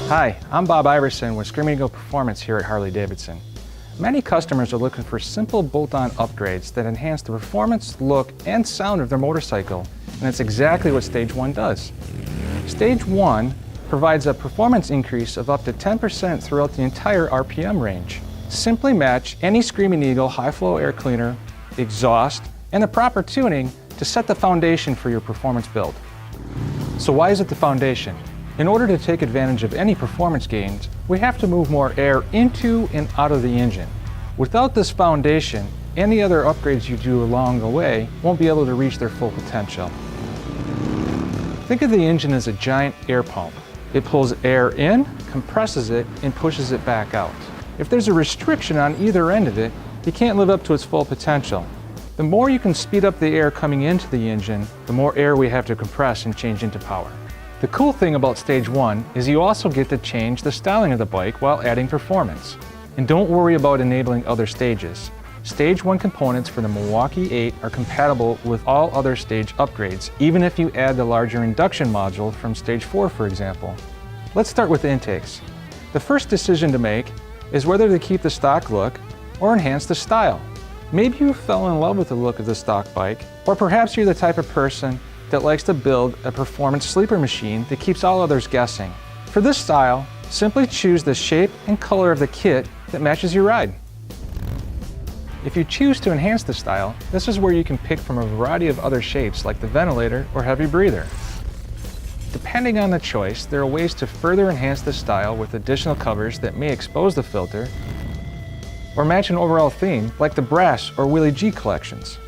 Hi, I'm Bob Iverson with Screamin Performance here at Harley-Davidson. Many customers are looking for simple bolt-on upgrades that enhance the performance, look, and sound of their motorcycle, and that's exactly what Stage 1 does. Stage 1 provides a performance increase of up to 10% throughout the entire RPM range. Simply match any Screamin Eagle high-flow air cleaner, exhaust, and the proper tuning to set the foundation for your performance build. So why is it the foundation? In order to take advantage of any performance gains, we have to move more air into and out of the engine. Without this foundation, any other upgrades you do along the way won't be able to reach their full potential. Think of the engine as a giant air pump. It pulls air in, compresses it, and pushes it back out. If there's a restriction on either end of it, you can't live up to its full potential. The more you can speed up the air coming into the engine, the more air we have to compress and change into power. The cool thing about Stage 1 is you also get to change the styling of the bike while adding performance. And don't worry about enabling other stages. Stage 1 components for the Milwaukee 8 are compatible with all other stage upgrades, even if you add the larger induction module from Stage 4, for example. Let's start with the intakes. The first decision to make is whether to keep the stock look or enhance the style. Maybe you fell in love with the look of the stock bike, or perhaps you're the type of person that likes to build a performance sleeper machine that keeps all others guessing. For this style, simply choose the shape and color of the kit that matches your ride. If you choose to enhance the style, this is where you can pick from a variety of other shapes like the ventilator or heavy breather. Depending on the choice, there are ways to further enhance the style with additional covers that may expose the filter or match an overall theme like the brass or Willie G collections.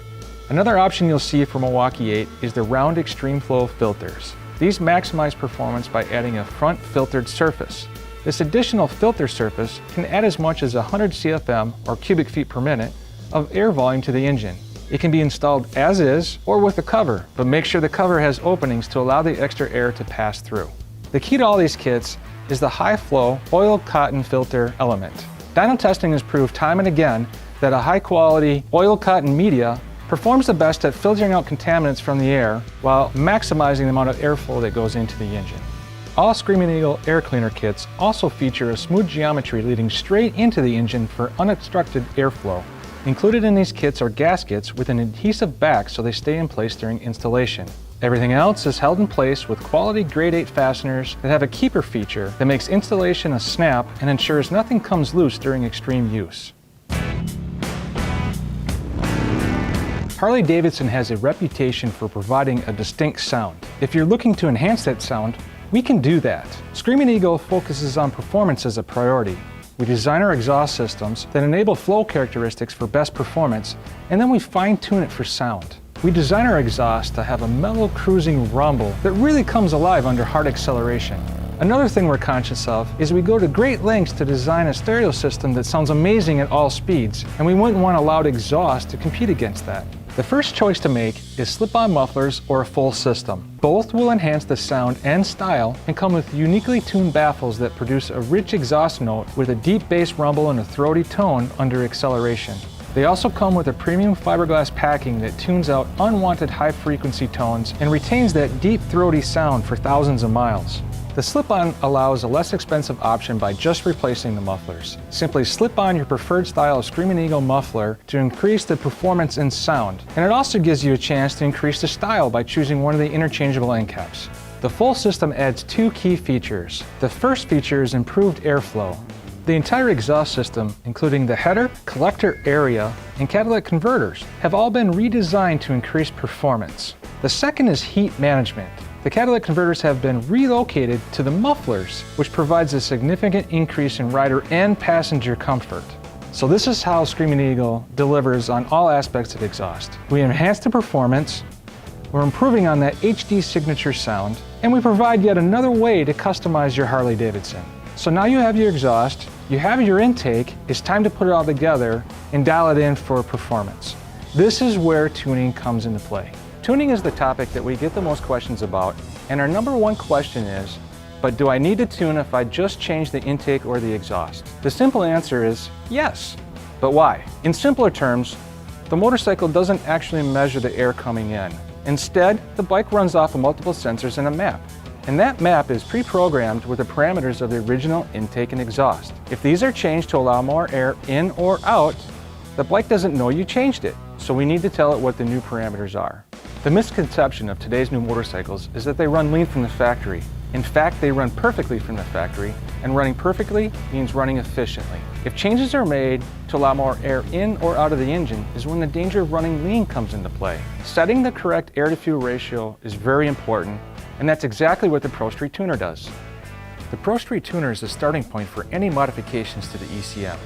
Another option you'll see for Milwaukee 8 is the round extreme flow filters. These maximize performance by adding a front filtered surface. This additional filter surface can add as much as 100 CFM or cubic feet per minute of air volume to the engine. It can be installed as is or with a cover, but make sure the cover has openings to allow the extra air to pass through. The key to all these kits is the high flow oil cotton filter element. Dyno testing has proved time and again that a high quality oil cotton media performs the best at filtering out contaminants from the air while maximizing the amount of airflow that goes into the engine. All Screamin Eagle air cleaner kits also feature a smooth geometry leading straight into the engine for unobstructed airflow. Included in these kits are gaskets with an adhesive back so they stay in place during installation. Everything else is held in place with quality grade 8 fasteners that have a keeper feature that makes installation a snap and ensures nothing comes loose during extreme use. Harley-Davidson has a reputation for providing a distinct sound. If you're looking to enhance that sound, we can do that. Screamin Eagle focuses on performance as a priority. We design our exhaust systems that enable flow characteristics for best performance, and then we fine-tune it for sound. We design our exhaust to have a mellow cruising rumble that really comes alive under hard acceleration. Another thing we're conscious of is we go to great lengths to design a stereo system that sounds amazing at all speeds, and we wouldn't want a loud exhaust to compete against that. The first choice to make is slip-on mufflers or a full system. Both will enhance the sound and style and come with uniquely tuned baffles that produce a rich exhaust note with a deep bass rumble and a throaty tone under acceleration. They also come with a premium fiberglass packing that tunes out unwanted high-frequency tones and retains that deep throaty sound for thousands of miles. The slip-on allows a less expensive option by just replacing the mufflers. Simply slip on your preferred style of Screamin Eagle muffler to increase the performance and sound. And it also gives you a chance to increase the style by choosing one of the interchangeable end caps. The full system adds two key features. The first feature is improved airflow. The entire exhaust system, including the header, collector area, and catalytic converters, have all been redesigned to increase performance. The second is heat management. The catalytic converters have been relocated to the mufflers, which provides a significant increase in rider and passenger comfort. So this is how Screamin Eagle delivers on all aspects of exhaust. We enhance the performance, we're improving on that HD signature sound, and we provide yet another way to customize your Harley-Davidson. So now you have your exhaust, you have your intake, it's time to put it all together and dial it in for performance. This is where tuning comes into play. Tuning is the topic that we get the most questions about, and our number one question is, but do I need to tune if I just change the intake or the exhaust? The simple answer is yes. But why? In simpler terms, the motorcycle doesn't actually measure the air coming in. Instead, the bike runs off of multiple sensors and a map. and that map is pre-programmed with the parameters of the original intake and exhaust. If these are changed to allow more air in or out, the bike doesn't know you changed it, so we need to tell it what the new parameters are. The misconception of today's new motorcycles is that they run lean from the factory. In fact, they run perfectly from the factory, and running perfectly means running efficiently. If changes are made to allow more air in or out of the engine is when the danger of running lean comes into play. Setting the correct air-to-fuel ratio is very important, and that's exactly what the Pro Street Tuner does. The Pro Street Tuner is the starting point for any modifications to the ECM.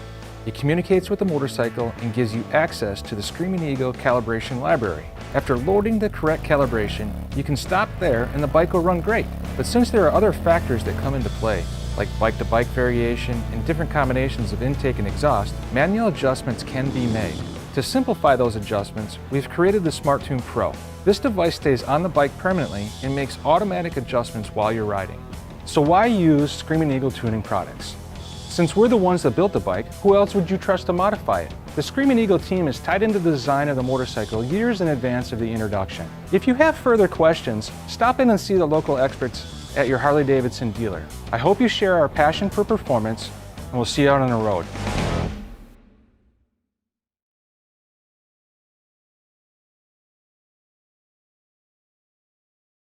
It communicates with the motorcycle and gives you access to the Screamin Eagle calibration library. After loading the correct calibration, you can stop there and the bike will run great. But since there are other factors that come into play, like bike-to-bike variation and different combinations of intake and exhaust, manual adjustments can be made. To simplify those adjustments, we've created the SmartTune Pro. This device stays on the bike permanently and makes automatic adjustments while you're riding. So why use Screamin Eagle tuning products? Since we're the ones that built the bike, who else would you trust to modify it? The Screamin Eagle team is tied into the design of the motorcycle years in advance of the introduction. If you have further questions, stop in and see the local experts at your Harley-Davidson dealer. I hope you share our passion for performance, and we'll see you out on the road.